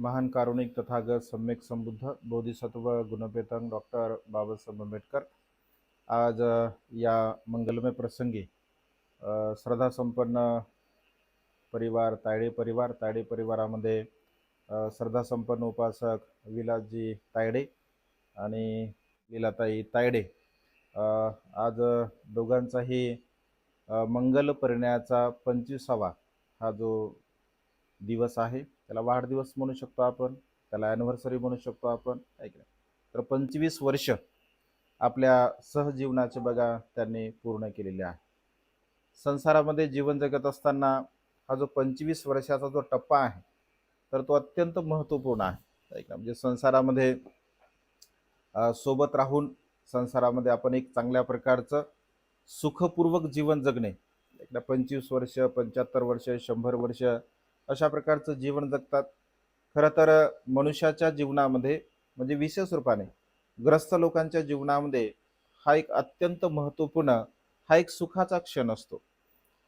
महान कारुणिक तथागत सम्यक संबुद्ध बोधिसत्व गुणपेतंग डॉक्टर बाबासाहेब आंबेडकर आज या मंगलमय प्रसंगी श्रद्धा संपन्न तायडे परिवारामध्ये श्रद्धा संपन्न उपासक विलासजी तायडे आणि लीलाताई तायडे आज दोघांचाही मंगल परिणयाचा 25वा हा जो दिवस आहे त्याला वाढदिवस म्हणू शकतो आपण, त्याला ॲनिव्हर्सरी म्हणू शकतो आपण, ऐकलं तर 25 वर्ष आपल्या सहजीवनाचे बघा त्यांनी पूर्ण केलेले आहे. संसारामध्ये जीवन जगत असताना हा जो 25 वर्षाचा जो टप्पा आहे तर तो अत्यंत महत्त्वपूर्ण आहे. ऐकलं म्हणजे संसारामध्ये सोबत राहून संसारामध्ये आपण एक चांगल्या प्रकारचं सुखपूर्वक जीवन जगणे, एकदा 25 वर्ष 75 वर्ष 100 वर्ष अशा प्रकारचं जीवन जगतात. खरं तर मनुष्याच्या जीवनामध्ये म्हणजे विशेष रूपाने ग्रस्त लोकांच्या जीवनामध्ये हा एक अत्यंत महत्त्वपूर्ण हा एक सुखाचा क्षण असतो.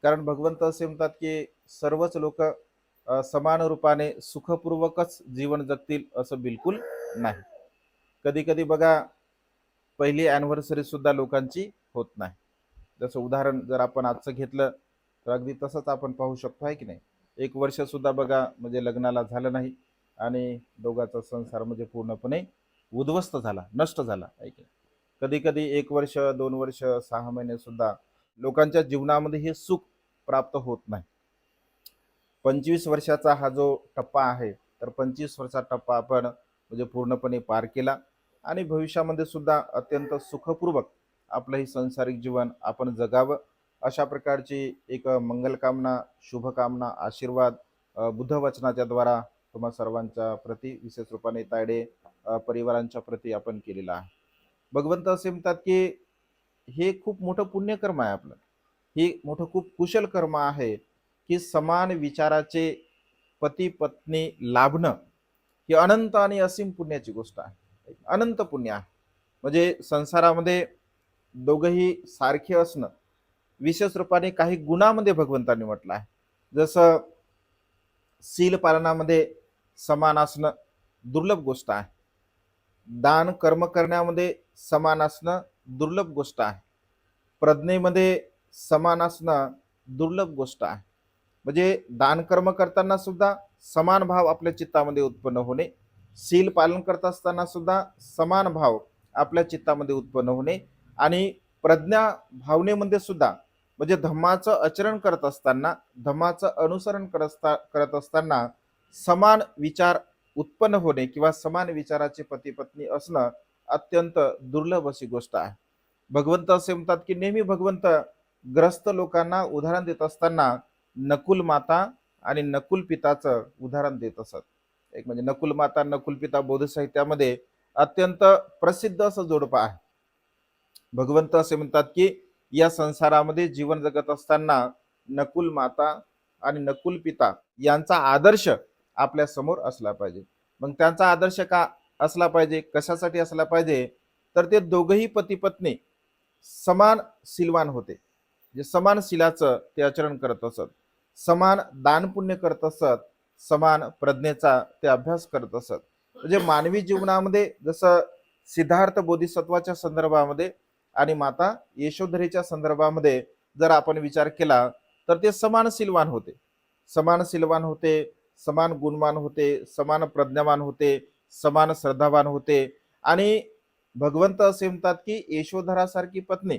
कारण भगवंत असे म्हणतात की सर्वच लोक समान रूपाने सुखपूर्वकच जीवन जगतील असं बिलकुल नाही. कधी कधी बघा पहिली ॲनिव्हर्सरी सुद्धा लोकांची होत नाही. जसं उदाहरण जर आपण आजचं घेतलं तर अगदी तसंच आपण पाहू शकतो आहे की नाही. 1 वर्ष सुद्धा बघा म्हणजे लग्नाला झालं नाही आणि दोघांचा संसार म्हणजे पूर्णपणे उद्ध्वस्त झाला, नष्ट झाला आहे की. कधी कधी 1 वर्ष 2 वर्ष 6 महिने सुद्धा लोकांच्या जीवनामध्ये हे सुख प्राप्त होत नाही. 25 वर्षाचा हा जो टप्पा आहे तर 25 वर्षाचा टप्पा आपण म्हणजे पूर्णपणे पार केला आणि भविष्यामध्ये सुद्धा अत्यंत सुखपूर्वक आपलं हे सांसारिक जीवन आपण जगावं अशा प्रकारची एक मंगलकामना, शुभकामना, आशीर्वाद बुद्ध वचनाच्या द्वारा तुम्हा सर्वांच्या प्रती विशेष रूपाने तायडे परिवारांच्या प्रती आपण केलेला आहे. भगवंत असे म्हणतात की हे खूप मोठं पुण्यकर्म आहे आपलं, हे मोठं खूप कुशल कर्म आहे की समान विचाराचे पती पत्नी लाभणं ही अनंत आणि असीम पुण्याची गोष्ट आहे. अनंत पुण्य आहे. म्हणजे संसारामध्ये दोघंही सारखे असणं, विशेष रूपाने काही गुणामध्ये भगवंतांनी म्हटलं आहे. जसं शील पालनामध्ये समान असणं दुर्लभ गोष्ट आहे. दान कर्म करण्यामध्ये समान असणं दुर्लभ गोष्ट आहे. प्रज्ञेमध्ये समान असणं दुर्लभ गोष्ट आहे. म्हणजे दान कर्म करताना सुद्धा समान भाव आपल्या चित्तामध्ये उत्पन्न होणे, शील पालन करत असताना सुद्धा समान भाव आपल्या चित्तामध्ये उत्पन्न होणे आणि प्रज्ञा भावनेमध्ये सुद्धा म्हणजे धम्माचं आचरण करत असताना, धम्माचं अनुसरण करत असताना समान विचार उत्पन्न होणे किंवा समान विचाराचे पती पत्नी असणं अत्यंत दुर्लभ अशी गोष्ट आहे. भगवंत असे म्हणतात की नेहमी भगवंत ग्रस्त लोकांना उदाहरण देत असताना नकुल माता आणि नकुल पिताचं उदाहरण देत असत. एक म्हणजे नकुल माता नकुल पिता बौद्ध साहित्यामध्ये अत्यंत प्रसिद्ध असं जोडपं आहे. भगवंत असे म्हणतात की या संसारामध्ये जीवन जगत असताना नकुल माता आणि नकुल पिता यांचा आदर्श आपल्या समोर असला पाहिजे. मग त्यांचा आदर्श का असला पाहिजे, कशासाठी असला पाहिजे, तर ते दोघही पती पत्नी समान शीलवान होते, जे समान शीलाचं ते आचरण करत असत, समान दान पुण्य करत असत, समान प्रज्ञेचा ते अभ्यास करत असत. म्हणजे मानवी जीवनामध्ये जसं सिद्धार्थ बोधिसत्वाच्या संदर्भामध्ये आणि माता यशोधरेच्या संदर्भामध्ये जर आपण विचार केला तर ते समान शीलवान होते, समान शीलवान होते, समान गुणवान होते, समान प्रज्ञावान होते, समान श्रद्धावान होते. आणि भगवंत असे म्हणतात की यशोधरासारखी पत्नी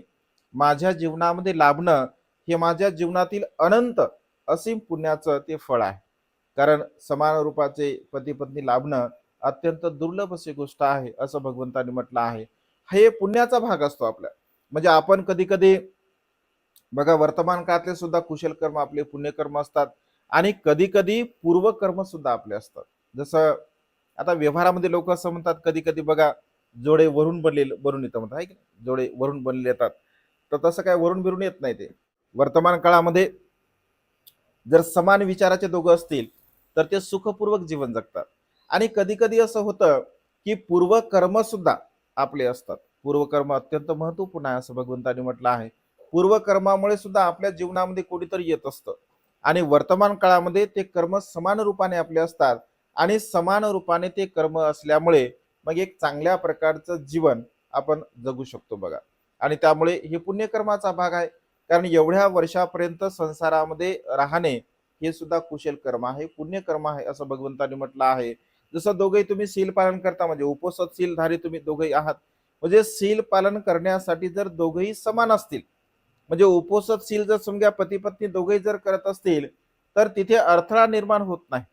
माझ्या जीवनामध्ये लाभणं हे माझ्या जीवनातील अनंत असीम पुण्याचं ते फळ आहे. कारण समान रूपाचे पती पत्नी लाभणं अत्यंत दुर्लभ अशी गोष्ट आहे असं भगवंतांनी म्हटलं आहे. हे पुण्याचा भाग असतो आपल्या. म्हणजे आपण कधी कधी बघा वर्तमान काळातले सुद्धा कुशल कर्म आपले पुण्यकर्म असतात आणि कधी कधी पूर्वकर्म सुद्धा आपले असतात. जसं आता व्यवहारामध्ये लोक असं म्हणतात कधी कधी बघा जोडे वरून येतं म्हणतात आहे की जोडे वरून बनलेले येतात. तर तसं काय वरून बिरून येत नाही. ते वर्तमान काळामध्ये जर समान विचाराचे दोघं असतील तर ते सुखपूर्वक जीवन जगतात. आणि कधी कधी असं होतं की पूर्वकर्म सुद्धा आपले असतात. पूर्वकर्म अत्यंत महत्वपूर्ण आहे असं भगवंतांनी म्हटलं आहे. पूर्वकर्मामुळे सुद्धा आपल्या जीवनामध्ये कोणीतरी येत असतं आणि वर्तमान काळामध्ये ते कर्म समान रूपाने आपले असतात आणि समान रूपाने ते कर्म असल्यामुळे मग एक चांगल्या प्रकारचं जीवन आपण जगू शकतो बघा. आणि त्यामुळे हे पुण्यकर्माचा भाग आहे. कारण एवढ्या वर्षापर्यंत संसारामध्ये राहणे हे सुद्धा कुशल कर्म आहे, पुण्यकर्म आहे असं भगवंतांनी म्हटलं आहे. जसं दोघेही तुम्ही सील पालन करता म्हणजे उपसत सीलधारी तुम्ही दोघेही आहात, म्हणजे सील पालन करण्यासाठी जर दोघेही समान असतील, म्हणजे उपसत सील जर समजा पती पत्नी दोघेही जर करत असतील तर तिथे अडथळा निर्माण होत नाही,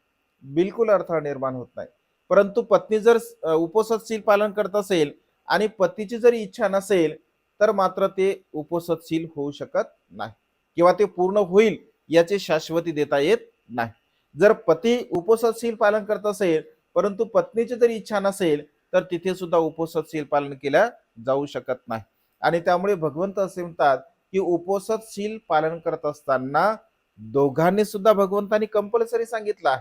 बिलकुल अडथळा निर्माण होत नाही. परंतु पत्नी जर उपसत सील पालन करत असेल आणि पतीची जर इच्छा नसेल तर मात्र ते उपसतशील होऊ शकत नाही किंवा ते पूर्ण होईल याची शाश्वती देता येत नाही. जर पती उपसतशील पालन करत असेल परंतु पत्नीची जर इच्छा नसेल तर तिथे सुद्धा उपसतशील पालन केल्या जाऊ शकत नाही. आणि त्यामुळे भगवंत असे म्हणतात की उपसतशील पालन करत असताना दोघांनी सुद्धा भगवंतांनी कंपल्सरी सांगितलं आहे,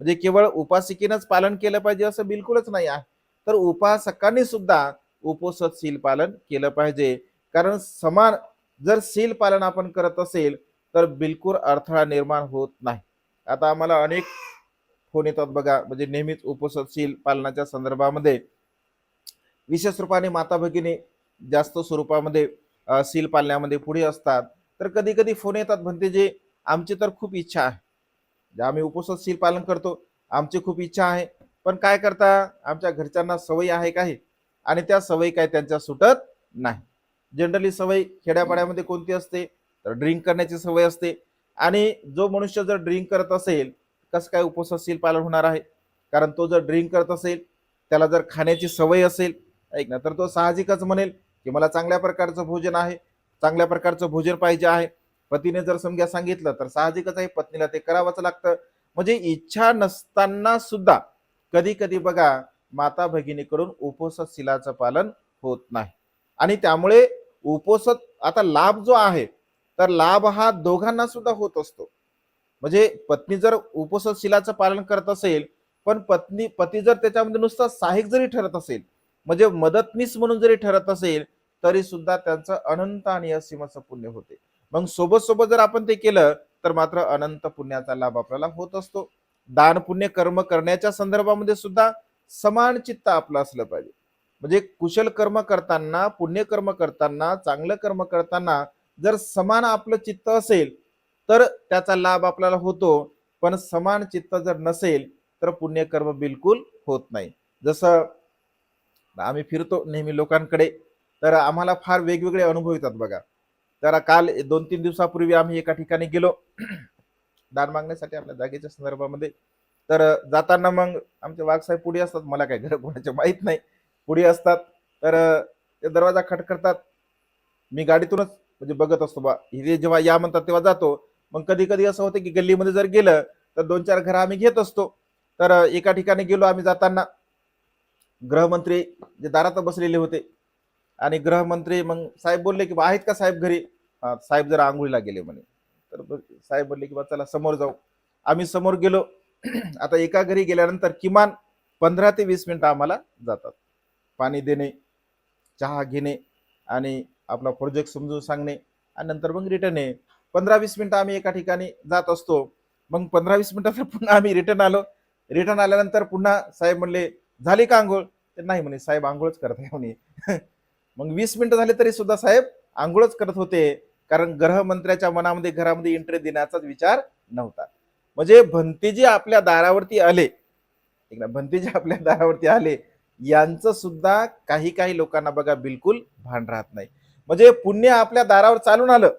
म्हणजे केवळ उपासिकेनंच पालन केलं पाहिजे असं बिलकुलच नाही आहे, तर उपासकांनी सुद्धा उपसत शील पालन केलं पाहिजे. कारण समान जर शील पालन आपण करत असेल तर बिलकुल अडथळा निर्माण होत नाही. आता आम्हाला अनेक फोन येतात बघा, म्हणजे नेहमीच उपसतशील पालनाच्या संदर्भामध्ये विशेष रूपाने माता भगिनी जास्त स्वरूपामध्ये सील पालण्यामध्ये पुढे असतात. तर कधी कधी फोन येतात म्हणते जे आमची तर खूप इच्छा आहे, जे आम्ही उपसत सील पालन करतो, आमची खूप इच्छा आहे, पण काय करता आमच्या घरच्यांना सवय आहे काही आणि त्या सवयी काय त्यांच्या सुटत नाही. जनरली सवय खेड्यापाड्यामध्ये कोणती असते तर ड्रिंक करण्याची सवय असते. आणि जो मनुष्य जर ड्रिंक करत असेल कसं काय उपसतशील पालन होणार आहे? कारण तो जर ड्रिंक करत असेल, त्याला जर खाण्याची सवय असेल ऐक ना, तर तो साहजिकच म्हणेल की मला चांगल्या प्रकारचं भोजन आहे, चांगल्या प्रकारचं भोजन पाहिजे आहे. पतीने जर समजा सांगितलं तर साहजिकच आहे पत्नीला ते करावंच लागतं. म्हणजे इच्छा नसताना सुद्धा कधी कधी बघा माता भगिनीकडून उपसतशीलाचं पालन होत नाही. आणि त्यामुळे उपसत आता लाभ जो आहे तर लाभ हा दोघांना सुद्धा होत असतो. म्हणजे पत्नी जर उपसतशीलाचं पालन करत असेल पण पती जर त्याच्यामध्ये नुसता सहाय्यक जरी ठरत असेल, म्हणजे मदतनीस म्हणून जरी ठरत असेल तरी सुद्धा त्यांचं अनंत आणि असीमाचं पुण्य होते. मग सोबत सोबत जर आपण ते केलं तर मात्र अनंत पुण्याचा लाभ आपल्याला होत असतो. दान पुण्य कर्म करण्याच्या संदर्भामध्ये सुद्धा समान चित्त आपलं असलं पाहिजे. म्हणजे कुशल कर्म करताना, पुण्यकर्म करताना, चांगलं कर्म करताना जर समान आपलं चित्त असेल तर त्याचा लाभ आपल्याला होतो. पण समान चित्त जर नसेल तर पुण्यकर्म बिलकुल होत नाही. जसं आम्ही फिरतो नेहमी लोकांकडे, तर आम्हाला फार वेगवेगळे अनुभव येतात बघा. तर काल 2-3 दिवसापूर्वी आम्ही एका ठिकाणी गेलो दान मागण्यासाठी आपल्या जागेच्या संदर्भामध्ये. तर जाताना मग आमचे वाघसाहेब पुढे असतात, मला काय घर कोणाचे माहित नाही, पुढे असतात. तर ते दरवाजा खटखटतात, मी गाडीतूनच म्हणजे बघत असतो बा, हे जेव्हा या म्हणतात तेव्हा जातो. मग कधी कधी असं होतं की गल्लीमध्ये जर गेलं तर 2-4 घर आम्ही घेत असतो. तर एका ठिकाणी गेलो आम्ही जाताना, गृहमंत्री जे दारात बसलेले होते आणि गृहमंत्री मग साहेब बोलले की बा आहेत का साहेब घरी? साहेब जरा आंघोळीला गेले म्हणे. तर साहेब बोलले की बा चला समोर जाऊ. आम्ही समोर गेलो. आता एका घरी गेल्यानंतर किमान 15 ते 20 मिनिटं आम्हाला जातात. पाणी देणे, चहा घेणे आणि आपला प्रोजेक्ट समजून सांगणे आणि नंतर मग रिटर्न ये. 15-20 मिनिटं आम्ही एका ठिकाणी जात असतो. मग 15-20 मिनिटात पुन्हा आम्ही रिटर्न आलो. रिटर्न आल्यानंतर पुन्हा साहेब म्हणले झाली का आंघोळ? ते नाही म्हणे साहेब आंघोळच करत आहे म्हणे. मग 20 मिनिटं झाले तरी सुद्धा साहेब आंघोळच करत होते. कारण गृहमंत्र्याच्या मनामध्ये घरामध्ये एंट्री देण्याचाच विचार नव्हता. म्हणजे भंतेजी आपल्या दारावरती आले, भंतेजी आपल्या दारावरती आले यांचं सुद्धा काही काही लोकांना बघा बिलकुल भान राहत नाही. म्हणजे पुण्य आपल्या दारावर चालून आलं,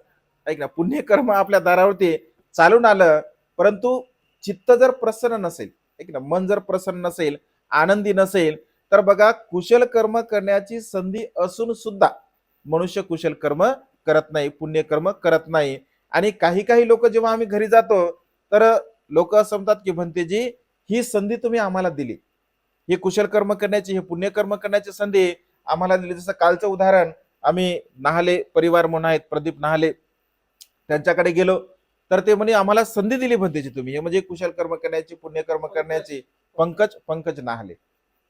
ऐक ना, पुण्य कर्म आपल्या दारावरती चालून आलं, परंतु चित्त जर प्रसन्न नसेल, ऐक ना, मन जर प्रसन्न नसेल, आनंदी नसेल, तर बघा कुशल कर्म करण्याची संधी असून सुद्धा मनुष्य कुशल कर्म करत नाही, पुण्यकर्म करत नाही. आणि काही काही लोक जेव्हा आम्ही घरी जातो तर लोक असं म्हणतात की भंतेजी ही संधी तुम्ही आम्हाला दिली, हे कुशल कर्म करण्याची, हे पुण्यकर्म करण्याची संधी आम्हाला दिली. जसं कालचं उदाहरण, आम्ही नाहले परिवार म्हणून आहेत, प्रदीप नाहले, त्यांच्याकडे गेलो तर ते म्हणे आम्हाला संधी दिली भंतेजी तुम्ही, हे म्हणजे कुशल कर्म करण्याची, पुण्यकर्म करण्याची. पंकज पंकज नाहले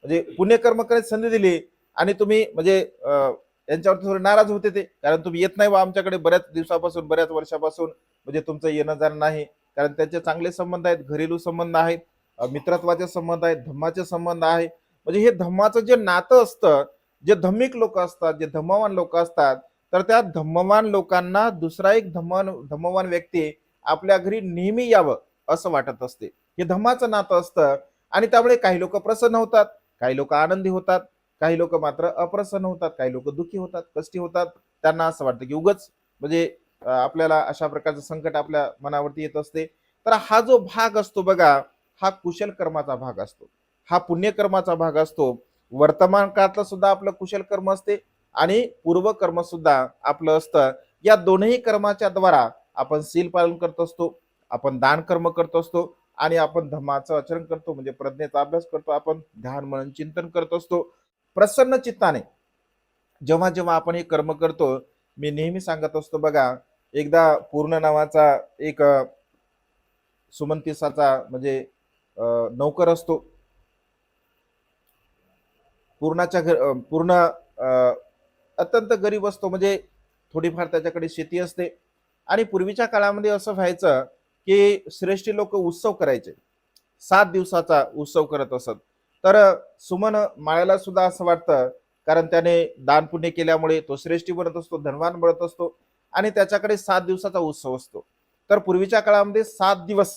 म्हणजे पुण्यकर्म करण्याची संधी दिली आणि तुम्ही म्हणजे यांच्यावरती थोडे नाराज होते ते, कारण तुम्ही येत नाही बा आमच्याकडे बऱ्याच दिवसापासून, बऱ्याच वर्षापासून, म्हणजे तुमचं येणं जाणं नाही. कारण त्यांचे चांगले संबंध आहेत, घरेलू संबंध आहेत, मित्रत्वाचे संबंध आहेत, धम्माचे संबंध आहे. म्हणजे हे धम्माचं जे नातं असतं, जे धम्मिक लोक असतात, जे धम्मवान लोक असतात, तर त्या धम्मवान लोकांना दुसरा एक धम्मवान व्यक्ती आपल्या घरी नेहमी यावं असं वाटत असते. हे धम्माचं नातं असतं आणि त्यामुळे काही लोक प्रसन्न होतात, काही लोक आनंदी होतात, काही लोक मात्र अप्रसन्न होतात, काही लोक दुःखी होतात, कष्टी होतात. त्यांना असं वाटतं की उगच म्हणजे आपल्याला अशा प्रकारचं संकट आपल्या मनावरती येत असते. तर हा जो भाग असतो बघा, हा कुशल कर्माचा भाग असतो, हा पुण्यकर्माचा भाग असतो. वर्तमान काळातलं सुद्धा आपलं कुशल कर्म असते आणि पूर्व कर्म सुद्धा आपलं असतं. या दोन्ही कर्माच्या द्वारा आपण शील पालन करत असतो, आपण दान कर्म करत असतो आणि आपण धम्माचं आचरण करतो, म्हणजे प्रज्ञेचा अभ्यास करतो, आपण ध्यान मनन चिंतन करत असतो प्रसन्न चित्ताने. जेव्हा जेव्हा आपण हे कर्म करतो, मी नेहमी सांगत असतो बघा, एकदा पूर्ण नावाचा एक सुमंतिसाचा म्हणजे नौकर असतो. पूर्ण अत्यंत गरीब असतो, म्हणजे थोडीफार त्याच्याकडे शेती असते. आणि पूर्वीच्या काळामध्ये असं व्हायचं की श्रेष्ठी लोक उत्सव करायचे, 7 दिवसाचा उत्सव करत असत. तर सुमन माळ्याला सुद्धा असं वाटतं, कारण त्याने दान पुण्य केल्यामुळे तो श्रेष्ठी बनत असतो, धनवान बनत असतो आणि त्याच्याकडे 7 दिवसाचा उत्सव असतो. तर पूर्वीच्या काळामध्ये 7 दिवस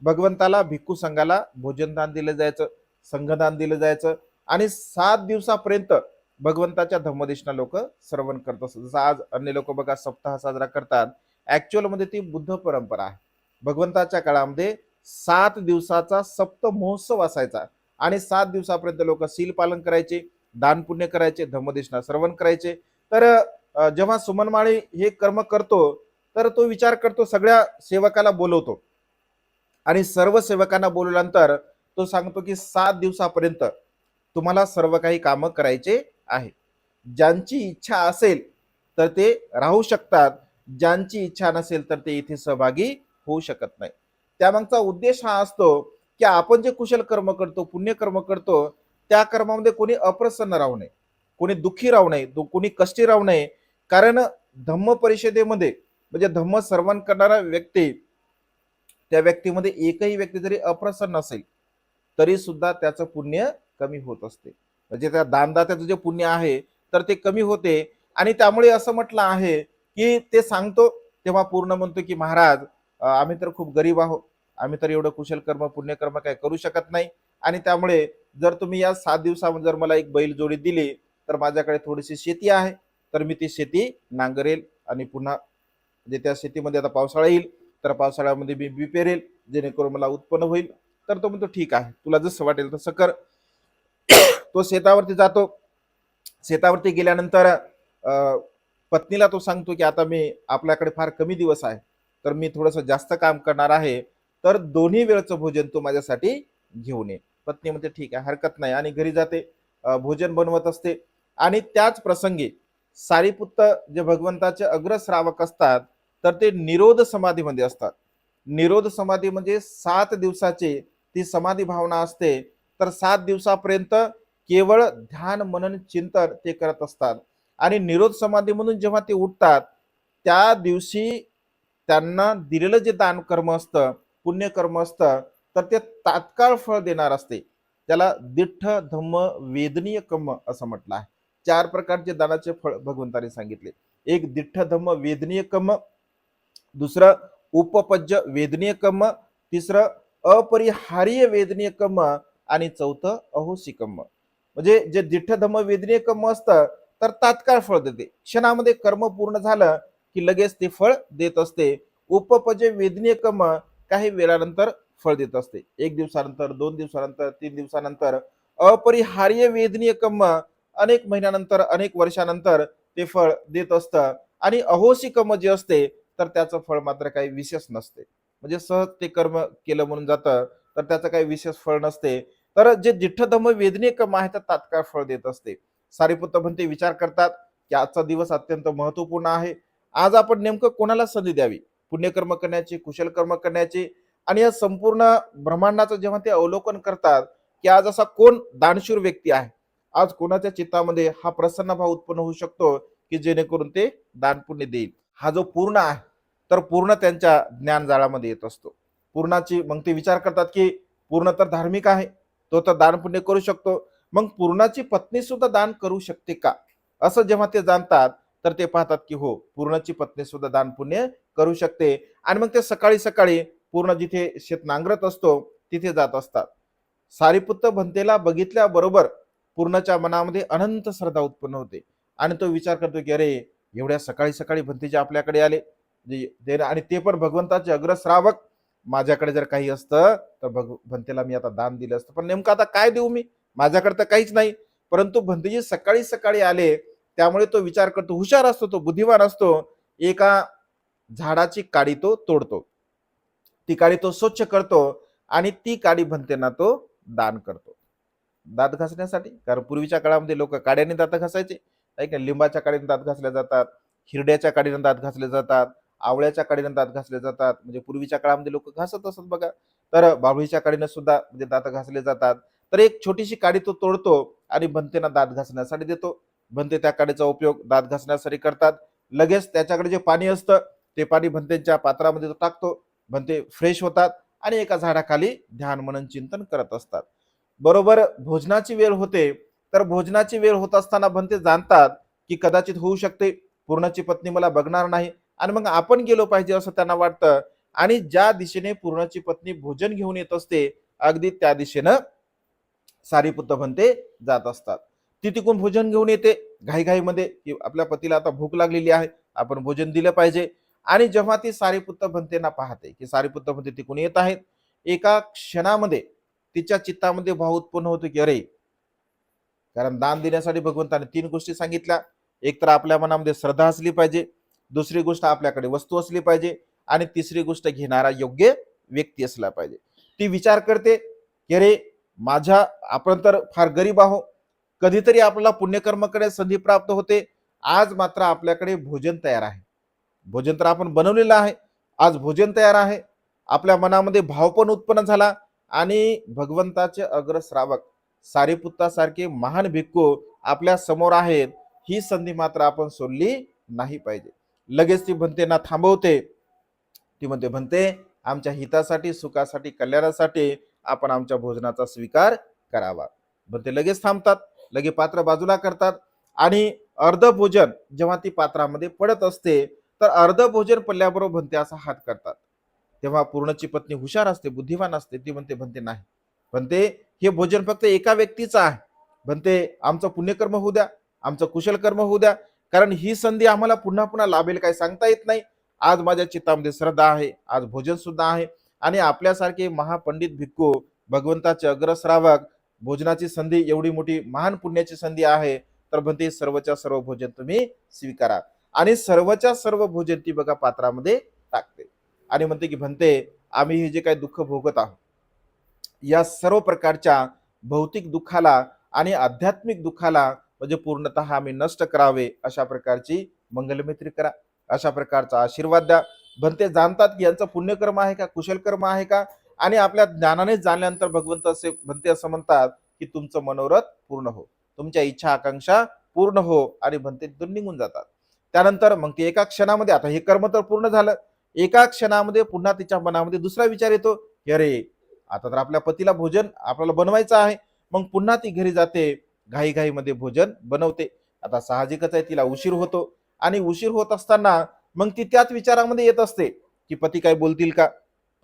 भगवंताला भिक्खू संघाला भोजनदान दिलं जायचं, संघदान दिलं जायचं आणि 7 दिवसापर्यंत भगवंताच्या धम्मदेशना लोक श्रवण करत असतात. जसं आज अन्य लोक बघा सप्ताह साजरा करतात, ऍक्च्युअल मध्ये ती बुद्ध परंपरा आहे. भगवंताच्या काळामध्ये 7 दिवसाचा सप्त महोत्सव असायचा आणि 7 दिवसापर्यंत लोक शील पालन करायचे, दान पुण्य करायचे, धम्मदेशना श्रवण करायचे. तर जेव्हा सुमनमाळी हे कर्म करतो, तर तो विचार करतो, सगळ्या सेवकाला बोलवतो आणि सर्व सेवकांना बोलवल्यानंतर तो सांगतो की 7 दिवसापर्यंत तुम्हाला सर्व काही कामं करायचे आहे. ज्यांची इच्छा असेल तर ते राहू शकतात, ज्यांची इच्छा नसेल तर ते इथे सहभागी होऊ शकत नाही. त्यामागचा उद्देश हा असतो की आपण जे कुशल कर्म करतो, पुण्यकर्म करतो, त्या कर्मामध्ये कोणी अप्रसन्न राहू नये, कोणी दुःखी राहू नये, कोणी कष्टी राहू नये. कारण धम्म परिषदेमध्ये म्हणजे धम्म श्रवण करणारा व्यक्ती, त्या व्यक्तीमध्ये एकही व्यक्ती जरी अप्रसन्न असेल तरी सुद्धा त्याचं पुण्य कमी होत असते. म्हणजे त्या दानदात्याचं जे पुण्य आहे तर ते कमी होते. आणि त्यामुळे असं म्हटलं आहे की ते सांगतो तेव्हा पूर्ण म्हणतो की महाराज, आम्ही तर खूप गरीब आहोत, आम्ही तर एवढं कुशल कर्म पुण्यकर्म काय करू शकत नाही. आणि त्यामुळे जर तुम्ही या 7 दिवसामध्ये जर मला एक बैल जोडी दिली तर माझ्याकडे थोडीशी शेती आहे, तर मी ती शेती नांगरेल आणि पुन्हा म्हणजे त्या शेतीमध्ये आता पावसाळा येईल तर पावसाळ्यामध्ये मी बी पेरेल, जेणेकरून मला उत्पन्न होईल. तर तो म्हणतो ठीक आहे, तुला जसं वाटेल तसं कर. तो शेतावरती जातो. शेतावरती गेल्यानंतर पत्नीला तो सांगतो की आता मी आपल्याकडे फार कमी दिवस आहे, तर मी थोडस जास्त काम करणार आहे, तर दोन्ही वेळचं भोजन तू माझ्यासाठी घेऊन ये. पत्नी म्हणते ठीक आहे, हरकत नाही, आणि घरी जाते, भोजन बनवत असते. आणि त्याच प्रसंगी सारीपुत्त जे भगवंताचे अग्रश्रावक असतात, तर ते निरोध समाधीमध्ये असतात. निरोध समाधी म्हणजे 7 दिवसाची ती समाधी भावना असते. तर 7 दिवसापर्यंत केवळ ध्यान मनन चिंतन ते करत असतात. आणि निरोध समाधी म्हणून जेव्हा ते उठतात, त्या दिवशी त्यांना दिलेलं जे दान कर्म असतं, पुण्यकर्म असतं, तर ते तात्काळ फळ देणार असते. त्याला दिठ्ठ धम्म वेदनीय कर्म असं म्हटलं आहे. 4 प्रकारचे दानाचे फळ भगवंताने सांगितले. एक दिठ्ठ धम्म वेदनीय कर्म, दुसरं उपपज्य वेदनीय कर्म, तिसरं अपरिहार्य वेदनीय कर्म आणि चौथं अहोसी कर्म. म्हणजे जे दिठ्ठधम्म वेदनीय कर्म असतं तर तात्काळ फळ देते, क्षणामध्ये कर्म पूर्ण झालं की लगेच ते फळ देत असते. उपपजे वेदनीय कर्म काही वेळानंतर फळ देत असते, 1 दिवसानंतर, 2 दिवसानंतर, 3 दिवसानंतर. अपरिहार्य वेदनीय कर्म अनेक महिन्यानंतर, अनेक वर्षानंतर ते फळ देत असतं. आणि अहोसी कर्म जे असते तर त्याचं फळ मात्र काही विशेष नसते, म्हणजे सहज ते कर्म केलं म्हणून जातं, तर त्याचं काही विशेष फळ नसते. तर जे दिठ्ठधम्म वेदनीय कर्म आहे तर तात्काळ फळ देत असते. सारीपुत्त म्हणते, विचार करतात की आजचा दिवस अत्यंत महत्वपूर्ण आहे. आज आपण नेमकं कोणाला संधी द्यावी पुण्यकर्म करण्याची, कुशल कर्म करण्याची. आणि या संपूर्ण ब्रह्मांडाचं जेव्हा ते अवलोकन करतात की आज असा कोण दानशूर व्यक्ती आहे, आज कोणाच्या चित्तामध्ये हा प्रसन्न भाव उत्पन्न होऊ शकतो की जेणेकरून ते दान पुण्य देईल. हा जो पूर्ण आहे तर पूर्ण त्यांच्या ज्ञान जाळामध्ये येत असतो. पूर्णाची मग ते विचार करतात की पूर्ण तर धार्मिक आहे, तो तर दान पुण्य करू शकतो, मग पूर्णाची पत्नी सुद्धा दान करू शकते का, असं जेव्हा ते जाणतात तर ते पाहतात की हो, पूर्णाची पत्नी सुद्धा दान पुण्य करू शकते. आणि मग ते सकाळी सकाळी पूर्ण जिथे शेत नांगरत असतो तिथे जात असतात. सारीपुत्त भन्तेला बघितल्याबरोबर पूर्णाच्या मनामध्ये अनंत श्रद्धा उत्पन्न होते आणि तो विचार करतो की अरे, एवढ्या सकाळी सकाळी भन्तेजी आपल्याकडे आले, आणि ते पण भगवंताचे अग्रश्रावक. माझ्याकडे जर काही असतं तर भन्तेला मी आता दान दिलं असतं, पण नेमकं आता काय देऊ मी, माझ्याकडे तर काहीच नाही. परंतु भन्तेजी सकाळी सकाळी आले, त्यामुळे तो विचार करतो, हुशार असतो, तो बुद्धिमान असतो. एका झाडाची काडी तो तोडतो, ती काडी तो स्वच्छ करतो आणि ती काडी भन्तेंना तो दान करतो, दात घासण्यासाठी. कारण पूर्वीच्या काळामध्ये लोक काड्याने दात घासायचे, का लिंबाच्या काडीने दात घासले जातात, हिरड्याच्या काडीने दात घासले जातात, आवळ्याच्या काडीने दात घासले जातात, म्हणजे पूर्वीच्या काळामध्ये लोक घासत असत बघा. तर बाभळीच्या काडीने सुद्धा म्हणजे दात घासले जातात. तर एक छोटीशी काडी तो तोडतो आणि भन्तेंना दात घासण्यासाठी देतो. भन्ते त्या काडीचा उपयोग दात घासण्यासाठी करतात. लगेच त्याच्याकडे जे पाणी असतं ते पाणी भन्तेंच्या पात्रामध्ये तो टाकतो, भन्ते फ्रेश होतात आणि एका झाडाखाली ध्यान मनन चिंतन करत असतात. बरोबर भोजनाची वेळ होते, तर भोजनाची वेळ होत असताना भन्ते जाणतात की कदाचित होऊ शकते पूर्णाची पत्नी मला बघणार नाही आणि मग आपण गेलो पाहिजे असं त्यांना वाटतं. आणि ज्या दिशेने पूर्णाची पत्नी भोजन घेऊन येत असते, अगदी त्या दिशेनं सारीपुत्त भन्ते जात असतात. ती तिकून भोजन घेऊन येते घाईघाईमध्ये की आपल्या पतीला आता भूक लागलेली आहे, आपण भोजन दिलं पाहिजे. आणि जेव्हा ती सारीपुत्त भन्तेंना पाहते की सारीपुत्त भन्ते तिकून येत आहेत, एका क्षणामध्ये तिच्या चित्तामध्ये भाव उत्पन्न होतो की अरे, कारण दान देण्यासाठी भगवंताने 3 गोष्टी सांगितल्या. एक तर आपल्या मनामध्ये श्रद्धा असली पाहिजे, दुसरी गोष्ट आपल्याकडे वस्तू असली पाहिजे आणि तिसरी गोष्ट घेणारा योग्य व्यक्ती असला पाहिजे. ती विचार करते की अरे, माझ्या आपण तर फार गरीब आहोत, कधीतरी आपल्याला पुण्यकर्माकडे संधी प्राप्त होते. आज मात्र आपल्याकडे भोजन तयार आहे, भोजन तर आपण बनवलेलं आहे, आज भोजन तयार आहे, आपल्या मनामध्ये भाव पण उत्पन्न झाला आणि भगवंताचे अग्रश्रावक सारीपुत्तासारखे महान भिक्खू आपल्या समोर आहेत, ही संधी मात्र आपण सोडली नाही पाहिजे. लगेच ती भन्तेंना थांबवते. ती म्हणते, भन्ते, आमच्या हितासाठी, सुखासाठी, कल्याणासाठी आपण आमच्या भोजनाचा स्वीकार करावा. भन्ते लगेच थांबतात, लगे पात्र बाजूला करतात आणि अर्ध भोजन जेव्हा ती पात्रामध्ये पडत असते, तर अर्ध भोजन पडल्याबरोबर भन्ते असा हात करतात. तेव्हा पूर्णची पत्नी हुशार असते, बुद्धिमान असते, ती म्हणते, भन्ते नाही, भन्ते हे भोजन फक्त एका व्यक्तीचं आहे, भन्ते आमचं पुण्यकर्म होऊ द्या, आमचं कुशल कर्म होऊ द्या, कारण ही संधी आम्हाला पुन्हा पुन्हा लाभेल काय सांगता येत नाही. आज माझ्या चित्तामध्ये श्रद्धा आहे, आज भोजन सुद्धा आहे आणि आपल्यासारखे महापंडित भिक्खू भगवंताचे अग्रश्रावक, भोजनाची संधी एवढी मोठी महान पुण्याची संधी आहे, तर भन्ते सर्वच्या सर्व भोजन तुम्ही स्वीकारा. आणि सर्वच्या सर्व भोजन ती बघा पात्रामध्ये टाकते आणि म्हणते की भन्ते, आम्ही हे जे काही दुःख भोगत आहोत, या सर्व प्रकारच्या भौतिक दुःखाला आणि आध्यात्मिक दुःखाला म्हणजे पूर्णतः आम्ही नष्ट करावे, अशा प्रकारची मंगलमैत्री करा, अशा प्रकारचा आशीर्वाद द्या. भन्ते जाणतात की यांचं पुण्यकर्म आहे का, कुशल कर्म आहे का, आणि आपल्या ज्ञानाने जाणल्यानंतर भगवंत असे भन्ते असं म्हणतात की तुमचं मनोरथ पूर्ण हो, तुमच्या इच्छा आकांक्षा पूर्ण हो, आणि भन्ते तिथून निघून जातात. त्यानंतर मग ते एका क्षणामध्ये, आता हे कर्म तर पूर्ण झालं, एका क्षणामध्ये पुन्हा तिच्या मनामध्ये दुसरा विचार येतो की अरे, आता तर आपल्या पतीला भोजन आपल्याला बनवायचं आहे. मग पुन्हा ती घरी जाते, घाईघाईमध्ये भोजन बनवते. आता साहजिकच आहे, तिला उशीर होतो आणि उशीर होत असताना मग ती त्याच विचारामध्ये येत असते की पती काय बोलतील का,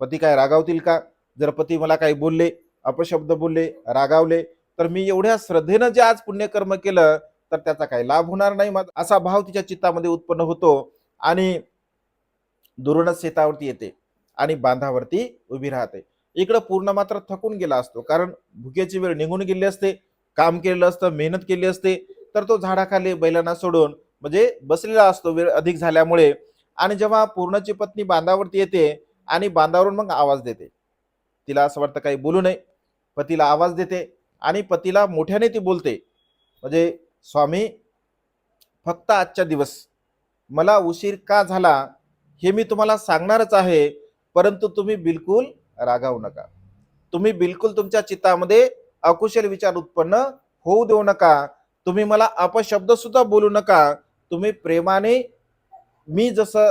पती काय रागावतील का, जर पती मला काही बोलले, अपशब्द बोलले, रागावले, तर मी एवढ्या श्रद्धेनं जे आज पुण्यकर्म केलं तर त्याचा काही लाभ होणार नाही माझा, असा भाव तिच्या चित्तामध्ये उत्पन्न होतो आणि दुरूनच शेतावरती येते आणि बांधावरती उभी राहते. इकडं पूर्ण मात्र थकून गेला असतो, कारण भुकेची वेळ निघून गेली असते, काम केलेलं असतं, मेहनत केली असते, तर तो झाडाखाली बैलांना सोडून म्हणजे बसलेला असतो वेळ अधिक झाल्यामुळे. आणि जेव्हा पूर्णची पत्नी बांधावरती येते आणि बांधावरून मग आवाज देते, तिला असं वाटतं काही बोलू नये, पतीला आवाज देते आणि पतीला मोठ्याने ती बोलते, म्हणजे स्वामी, फक्त आजच्या दिवस मला उशीर का झाला हे मी तुम्हाला सांगणारच आहे, परंतु तुम्ही बिलकुल रागावू नका, तुम्ही बिलकुल तुमच्या चित्तामध्ये अकुशल विचार उत्पन्न होऊ देऊ नका, तुम्ही मला अपशब्द सुद्धा बोलू नका, तुम्ही प्रेमाने, मी जसं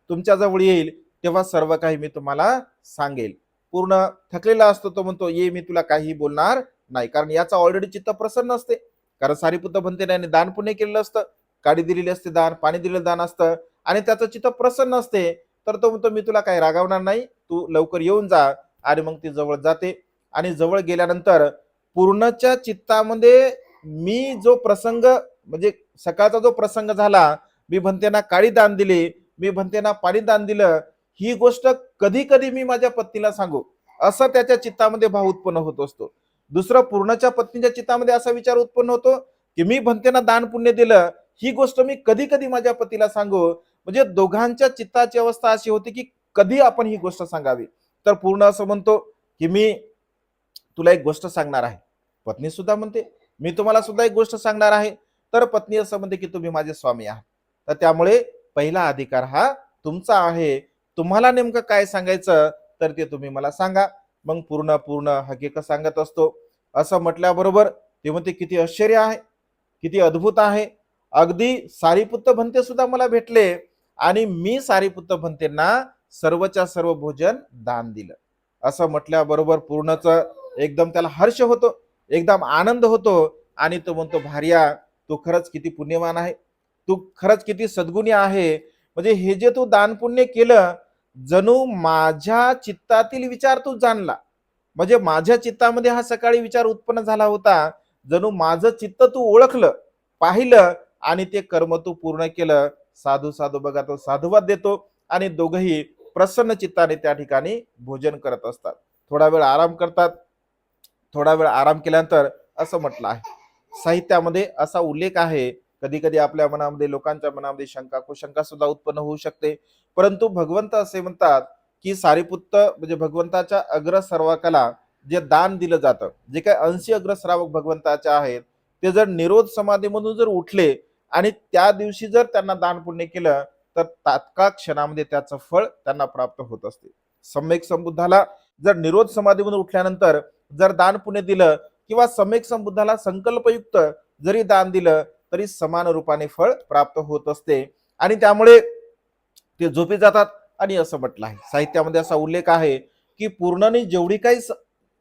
तुमच्या जवळ येईल तेव्हा सर्व काही मी तुम्हाला सांगेल. पूर्ण थकलेला असतो, तो म्हणतो ये मी तुला काही बोलणार नाही, कारण याचा ऑलरेडी चित्त प्रसन्न असते. कारण सारीपुत्र म्हणते नाही दान पुण्य केलेलं असतं, काडी दिलेली असते दान, पाणी दिलेलं दान असतं आणि त्याचं चित्त प्रसन्न असते. तर तो म्हणतो मी तुला काही रागावणार नाही, तू लवकर येऊन जा. आणि मग ती जवळ जाते आणि जवळ गेल्यानंतर पूर्णच्या चित्तामध्ये मी जो प्रसंग म्हणजे सकाळचा जो प्रसंग झाला, मी म्हणतेना काळी दान दिली, मी म्हणतेना पाणी दान दिलं, ही गोष्ट कधी कधी मी माझ्या पत्नीला सांगू, असं त्याच्या चित्तामध्ये भाव उत्पन्न होत असतो. दुसरं पूर्णच्या पत्नीच्या चित्तामध्ये असा विचार उत्पन्न होतो की मी म्हणतेना दान पुण्य दिलं, ही गोष्ट मी कधी कधी माझ्या पतीला सांगू. म्हणजे दोघांच्या चित्ताची अवस्था अशी होती की कधी आपण ही गोष्ट सांगावी. तर पूर्ण असं म्हणतो की मी तुला एक गोष्ट सांगणार आहे. पत्नी सुद्धा म्हणते मी तुम्हाला सुद्धा एक गोष्ट सांगणार आहे. तर पत्नी असं म्हणते की तुम्ही माझे स्वामी आहात, तर त्यामुळे पहिला अधिकार हा तुमचा आहे. तुम्हाला नेमकं काय सांगायचं तर ते तुम्ही मला सांगा. मग पूर्ण पूर्ण हकीकत सांगत असतो. असं म्हटल्याबरोबर ते म्हणते किती आश्चर्य आहे, किती अद्भुत आहे. अगदी सारीपुत्त भंते सुद्धा मला भेटले आणि मी सारीपुत्त भंतेंना सर्वच्या सर्व भोजन दान दिलं. असं म्हटल्याबरोबर पूर्णच एकदम त्याला हर्ष होतो, एकदम आनंद होतो आणि तो म्हणतो भार्या तू खरंच किती पुण्यवान आहे, तू खरंच किती सद्गुणी आहे. म्हणजे हे जे तू दान पुण्य केलं, जणू माझ्या चित्तातील विचार तू जाणला. म्हणजे माझ्या चित्तामध्ये हा सकाळी विचार उत्पन्न झाला होता, जणू माझं चित्त तू ओळखलं, पाहिलं आणि ते कर्म तू पूर्ण केलं. साधू साधू बघा तो साधुवाद देतो आणि दोघही प्रसन्न चित्ताने त्या ठिकाणी भोजन करत असतात. थोडा वेळ आराम करतात. थोडा वेळ आराम केल्यानंतर असं म्हटलं आहे साहित्यामध्ये, असा उल्लेख आहे, कधी कधी आपल्या मनामध्ये लोकांच्या मनामध्ये शंका कुशंका सुद्धा उत्पन्न होऊ शकते. परंतु भगवंत असे म्हणतात की सारीपुत्त म्हणजे भगवंताच्या अग्र सर्वाकाला जे दान दिलं जातं, जे काही अंशी अग्रश्रावक भगवंताचे आहेत, ते जर निरोध समाधीमधून जर उठले आणि त्या दिवशी जर त्यांना दान पुण्य केलं तर तात्काळ क्षणामध्ये त्याचं फळ त्यांना प्राप्त होत असते. सम्यक संबुद्धाला जर निरोध समाधीमधून उठल्यानंतर जर दान पुण्य दिलं किंवा सम्यक संबुद्धाला संकल्पयुक्त जरी दान दिलं तरी समान रूपाने फळ प्राप्त होत असते. आणि त्यामुळे ते झोपी जातात. आणि असं म्हटलं आहे साहित्यामध्ये, असा उल्लेख आहे की पूर्णने जेवढी काही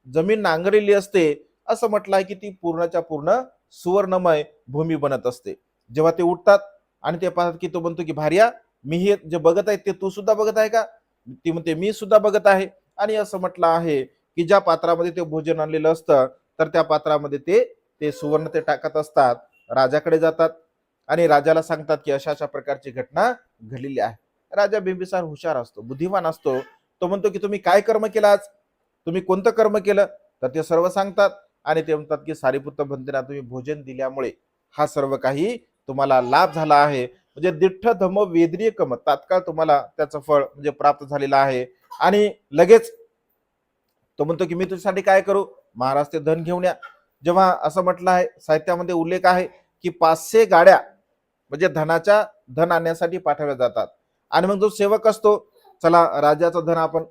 जमीन नांगरलेली असते, असं म्हटलं आहे की ती पूर्णच्या पूर्ण सुवर्णमय भूमी बनत असते. जेव्हा ते उठतात आणि ते पाहतात की तो म्हणतो की भार्या मी हे जे बघत आहे ते तू सुद्धा बघत आहे का? ती म्हणते मी सुद्धा बघत आहे. आणि असं म्हटलं आहे की ज्या पात्रामध्ये ते भोजन आणलेलं असतं तर त्या पात्रामध्ये ते ते सुवर्ण ते टाकत असतात. राजाकडे जातात आणि राजाला सांगतात की अशा अशा प्रकारची घटना घडलेली आहे. राजा बिंबिसार हुशार असतो, बुद्धिमान असतो. तो म्हणतो की तुम्ही काय कर्म केलं आज, तुम्ही कोणतं कर्म केलं? तर ते सर्व सांगतात आणि ते म्हणतात की सारीपुत्त भंतेना तुम्ही भोजन दिल्यामुळे हा सर्व काही तुम्हाला लाभ झाला आहे. म्हणजे दिठ्ठ धम्म वेदनीय कम तात्काळ तुम्हाला त्याचं फळ म्हणजे प्राप्त झालेलं आहे. आणि लगेच तो म्हणतो की मी तुझ्यासाठी काय करू, महाराज ते धन घेऊन या. जेव्हा असं म्हटलं आहे साहित्यामध्ये उल्लेख आहे की 500 गाड्या म्हणजे धन आणण्यासाठी पाठवल्या जातात. आणि मग जो सेवक असतो, चला राजाचं धन आपण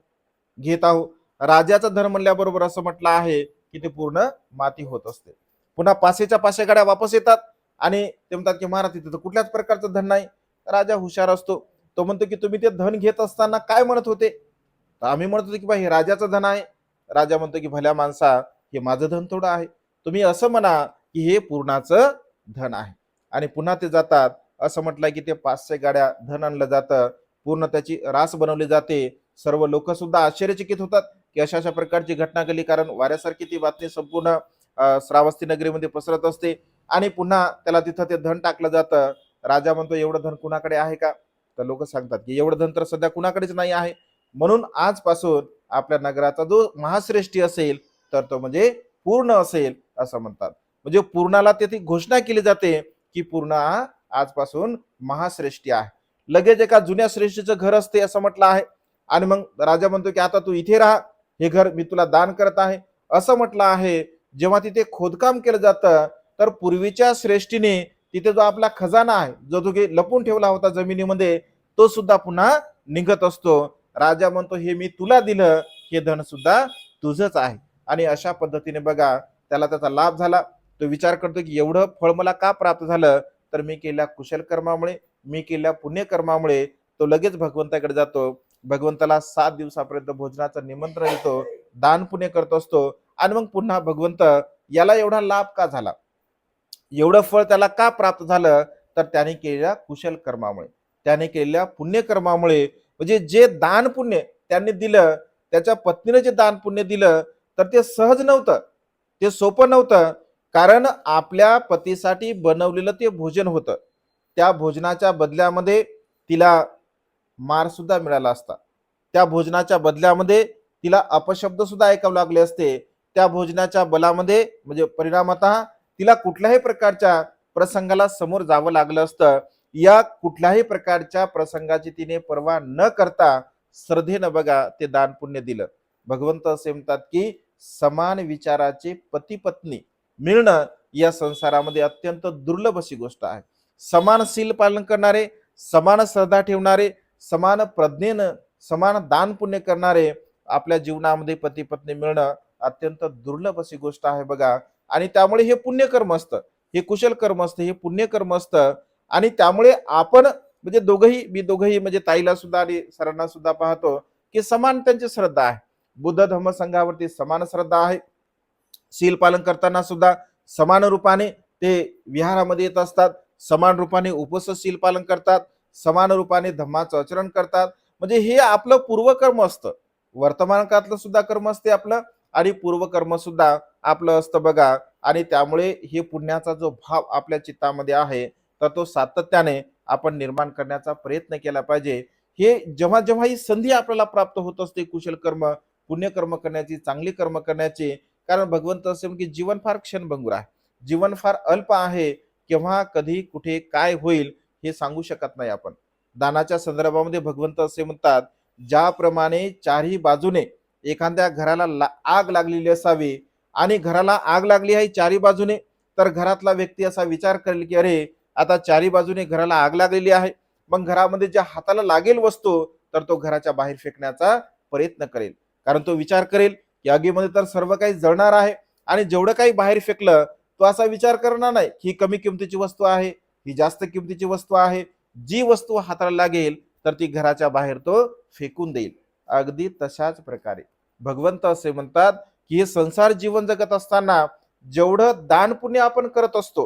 घेत आहोत. राजाचं धन म्हणल्याबरोबर असं म्हटलं आहे की ते पूर्ण माती होत असते. पुन्हा 500च्या 500 गाड्या वापस येतात आणि ते म्हणतात की महाराज तिथे तर कुठल्याच प्रकारचं धन नाही. राजा हुशार असतो. तो म्हणतो की तुम्ही ते धन घेत असताना काय म्हणत होते? तर आम्ही म्हणत होतो की बा हे राजाचं धन आहे. राजा म्हणतो की भल्या माणसा, हे माझं धन थोडं आहे, तुम्ही असं म्हणा की हे पूर्णाचं धन आहे. आणि पुन्हा ते जातात. असं म्हटलंय की ते 500 गाड्या धन आणलं जातं, पूर्ण त्याची रास बनवली जाते. सर्व लोक सुद्धा आश्चर्यचकित होतात की अशा अशा प्रकारची घटना घडली, कारण वाऱ्यासारखी ती बातमी संपूर्ण श्रावस्ती नगरीमध्ये पसरत असते. आणि पुन्हा त्याला तिथं ते धन टाकलं जातं. राजा म्हणतो एवढं धन कुणाकडे आहे का? तर लोक सांगतात की एवढं धन तर सध्या कुणाकडेच नाही आहे. म्हणून आजपासून आपल्या नगराचा जो महाश्रेष्ठी असेल तर तो म्हणजे पूर्ण असेल असं म्हणतात. म्हणजे पूर्णाला ती घोषणा केली जाते की पूर्ण आजपासून महाश्रेष्ठी आहे. लगेच एका जुन्या श्रेष्ठीचं घर असते असं म्हटलं आहे. आणि मग राजा म्हणतो की आता तू इथे राहा, हे घर मी तुला दान करत आहे असं म्हटलं आहे. जेव्हा तिथे खोदकाम केलं जातं तर पूर्वीच्या श्रेष्ठीने तिथे जो आपला खजाना आहे, जो तो लपून ठेवला होता जमिनीमध्ये, तो सुद्धा पुन्हा निघत असतो. राजा म्हणतो हे मी तुला दिलं, हे धन सुद्धा तुझंच आहे. आणि अशा पद्धतीने बघा त्याला त्याचा लाभ झाला. तो विचार करतो की एवढं फळ मला का प्राप्त झालं, तर मी केल्या कुशल कर्मामुळे, मी केल्या पुण्यकर्मामुळे. तो लगेच भगवंताकडे जातो भगवंताला 7 दिवसापर्यंत भोजनाचं निमंत्रण देतो, दान पुण्य करत असतो आणि मग पुन्हा भगवंत याला एवढा लाभ का झाला, एवढं फळ त्याला का प्राप्त झालं, तर त्याने केलेल्या कुशल कर्मामुळे, त्याने केलेल्या पुण्यकर्मामुळे. म्हणजे जे दान पुण्य त्यांनी दिलं, त्याच्या पत्नीने जे दान पुण्य दिलं, तर ते सहज नव्हतं, ते सोपं नव्हतं. कारण आपल्या पतीसाठी बनवलेलं ते भोजन होतं. त्या भोजनाच्या बदल्यामध्ये तिला मार सुद्धा मिळाला असता. त्या भोजनाच्या बदल्यामध्ये तिला अपशब्द सुद्धा ऐकावे लागले असते. त्या भोजनाच्या बलामध्ये म्हणजे परिणामतः तिला कुठल्याही प्रकारच्या प्रसंगाला समोर जावं लागलं असतं. या कुठल्याही प्रकारच्या प्रसंगाची तिने पर्वा न करता श्रद्धेनं बघा ते दान पुण्य दिलं. भगवंत असे म्हणतात की समान विचाराचे पती पत्नी मिळणं या संसारामध्ये अत्यंत दुर्लभ अशी गोष्ट आहे. समान शील पालन करणारे, समान श्रद्धा ठेवणारे, समान प्रज्ञेनं समान दान पुण्य करणारे आपल्या जीवनामध्ये पती पत्नी मिळणं अत्यंत दुर्लभ अशी गोष्ट आहे बघा. आणि त्यामुळे हे पुण्यकर्म असतं, हे कुशल कर्म असतं, हे पुण्यकर्म असतं. आणि त्यामुळे आपण म्हणजे दोघही, मी दोघही म्हणजे ताईला सुद्धा आणि सरांना सुद्धा पाहतो की समान त्यांची श्रद्धा आहे. बुद्ध धम्म संघावरती समान श्रद्धा आहे. शील पालन करताना सुद्धा समान रूपाने ते विहारामध्ये येत असतात, समान रूपाने उपस्थ शील पालन करतात, समान रूपाने धम्माचं आचरण करतात. म्हणजे हे आपलं पूर्वकर्म असतं. वर्तमान काळातलं सुद्धा कर्म असते आपलं आणि पूर्वकर्म सुद्धा आपलं असतं बघा. आणि त्यामुळे हे पुण्याचा जो भाव आपल्या चित्तामध्ये आहे, तर तो सातत्याने आपण निर्माण करण्याचा प्रयत्न केला पाहिजे. हे जेव्हा जेव्हा ही संधी आपल्याला प्राप्त होत असते कुशल कर्म, पुण्यकर्म करण्याची, चांगली कर्म करण्याची. कारण भगवंत असे की जीवन फार क्षणभंगूर आहे, जीवन फार अल्प आहे. केव्हा कधी कुठे काय होईल हे सांगू शकत नाही आपण. दानाच्या संदर्भामध्ये भगवंत असे म्हणतात, ज्याप्रमाणे चारही बाजूने एखाद्या घराला आग लागलेली असावी आणि घराला आग लागली आहे चारी बाजूने, तर घरातला व्यक्ती असा विचार करेल की अरे आता चारी बाजूने घराला आग लागलेली आहे, मग घरामध्ये ज्या हाताला लागेल वस्तू तर तो घराच्या बाहेर फेकण्याचा प्रयत्न करेल. कारण तो विचार करेल की आगीमध्ये तर सर्व काही जळणार आहे आणि जेवढं काही बाहेर फेकलं, तो असा विचार करणार नाही ही कमी किमतीची वस्तू आहे, ही जास्त किमतीची वस्तू आहे. जी वस्तू हाताला लागेल तर ती घराच्या बाहेर तो फेकून देईल. अगदी तशाच प्रकारे भगवंत असे म्हणतात की हे संसार जीवन जगत असताना जेवढं दान पुण्य आपण करत असतो,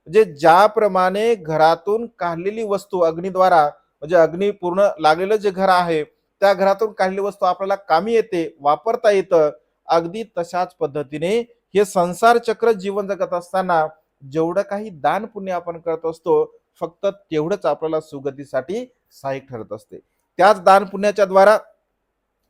म्हणजे ज्याप्रमाणे घरातून काढलेली वस्तू अग्नीद्वारा, म्हणजे अग्नी पूर्ण लागलेलं जे घर आहे त्या घरातून काढलेली वस्तू आपल्याला कामी येते, वापरता येतं. अगदी तशाच पद्धतीने हे संसार चक्र जीवन जगत असताना जेवढं काही दान पुण्य आपण करत असतो, फक्त तेवढंच आपल्याला सुगतीसाठी सहाय्यक ठरत असते. त्याच दान पुण्याच्या द्वारा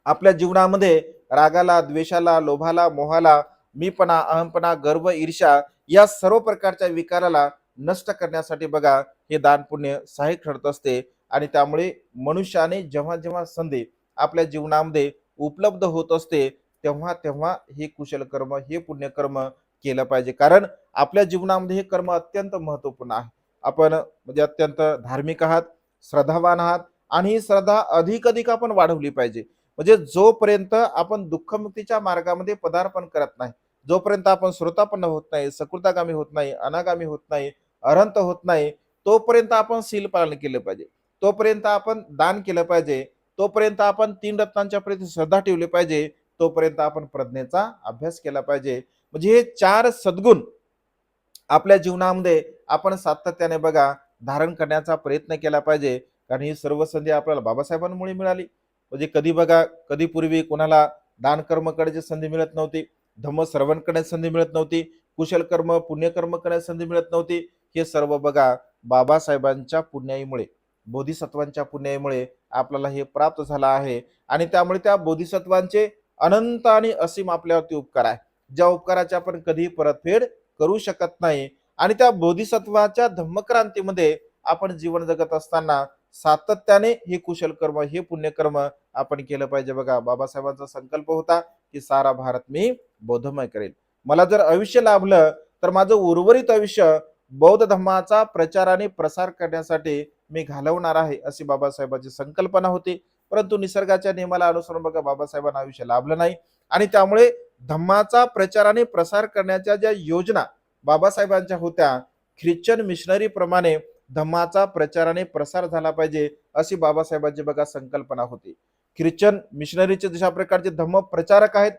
आपल्या जीवनामध्ये रागाला, द्वेषाला, लोभाला, मोहाला, मीपणा, अहमपणा, गर्व, ईर्ष्या या सर्व प्रकारच्या विकाराला नष्ट करण्यासाठी बघा हे दान पुण्य सहाय्यक ठरत असते. आणि त्यामुळे मनुष्याने जेव्हा जेव्हा संधी आपल्या जीवनामध्ये उपलब्ध होत असते, तेव्हा तेव्हा हे कुशल कर्म, हे पुण्यकर्म केलं पाहिजे. कारण आपल्या जीवनामध्ये हे कर्म अत्यंत महत्वपूर्ण आहे. आपण म्हणजे अत्यंत धार्मिक आहात, श्रद्धावान आहात आणि ही श्रद्धा अधिक अधिक आपण वाढवली पाहिजे. म्हणजे जोपर्यंत आपण दुःखमुक्तीच्या मार्गामध्ये पदार्पण करत नाही, जोपर्यंत आपण श्रोतापन्न होत नाही, सकृतागामी होत नाही, अनागामी होत नाही, अरहंत होत नाही, तोपर्यंत आपण शील पालन केलं पाहिजे, तोपर्यंत आपण दान केलं पाहिजे, तोपर्यंत आपण तीन रत्नांच्या प्रती श्रद्धा ठेवली पाहिजे, तोपर्यंत आपण प्रज्ञेचा अभ्यास केला पाहिजे. म्हणजे हे चार सद्गुण आपल्या जीवनामध्ये आपण सातत्याने बघा धारण करण्याचा प्रयत्न केला पाहिजे. कारण ही सर्व संधी आपल्याला बाबासाहेबांमुळे मिळाली. म्हणजे कधी बघा, कधी पूर्वी कोणाला दान कर्म करण्याची संधी मिळत नव्हती, धम्म श्रवण करण्याची संधी मिळत नव्हती, कुशल कर्म पुण्यकर्म करण्याची संधी मिळत नव्हती. हे सर्व बघा बाबासाहेबांच्या पुण्याईमुळे, बोधिसत्वांच्या पुण्याईमुळे आपल्याला हे प्राप्त झालं आहे. आणि त्यामुळे त्या बोधिसत्वांचे अनंत आणि असीम आपल्यावरती उपकार आहे, ज्या उपकाराची आपण कधी परतफेड करू शकत नाही. आणि त्या बोधिसत्वाच्या धम्मक्रांतीमध्ये आपण जीवन जगत असताना सातत्याने हे कुशल कर्म, हे पुण्यकर्म आपण केलं पाहिजे. बघा बाबासाहेबांचा संकल्प होता की सारा भारत मी बौद्धमय करेल. मला जर आयुष्य लाभलं तर माझं उर्वरित आयुष्य बौद्ध धर्माचा प्रचार आणि प्रसार करण्यासाठी मी घालवणार आहे, अशी बाबासाहेबांची संकल्पना होती. परंतु निसर्गाच्या नियमाला अनुसरून बघा बाबासाहेबांना आयुष्य लाभलं नाही. आणि त्यामुळे धम्माचा प्रचार आणि प्रसार करण्याच्या ज्या योजना बाबासाहेबांच्या होत्या, ख्रिश्चन मिशनरी प्रमाणे धम्माचा प्रचार आणि प्रसार झाला पाहिजे, अशी बाबासाहेबांची बघा संकल्पना होती. ख्रिश्चन मिशनरीचे जशा प्रकारचे धम्म प्रचारक आहेत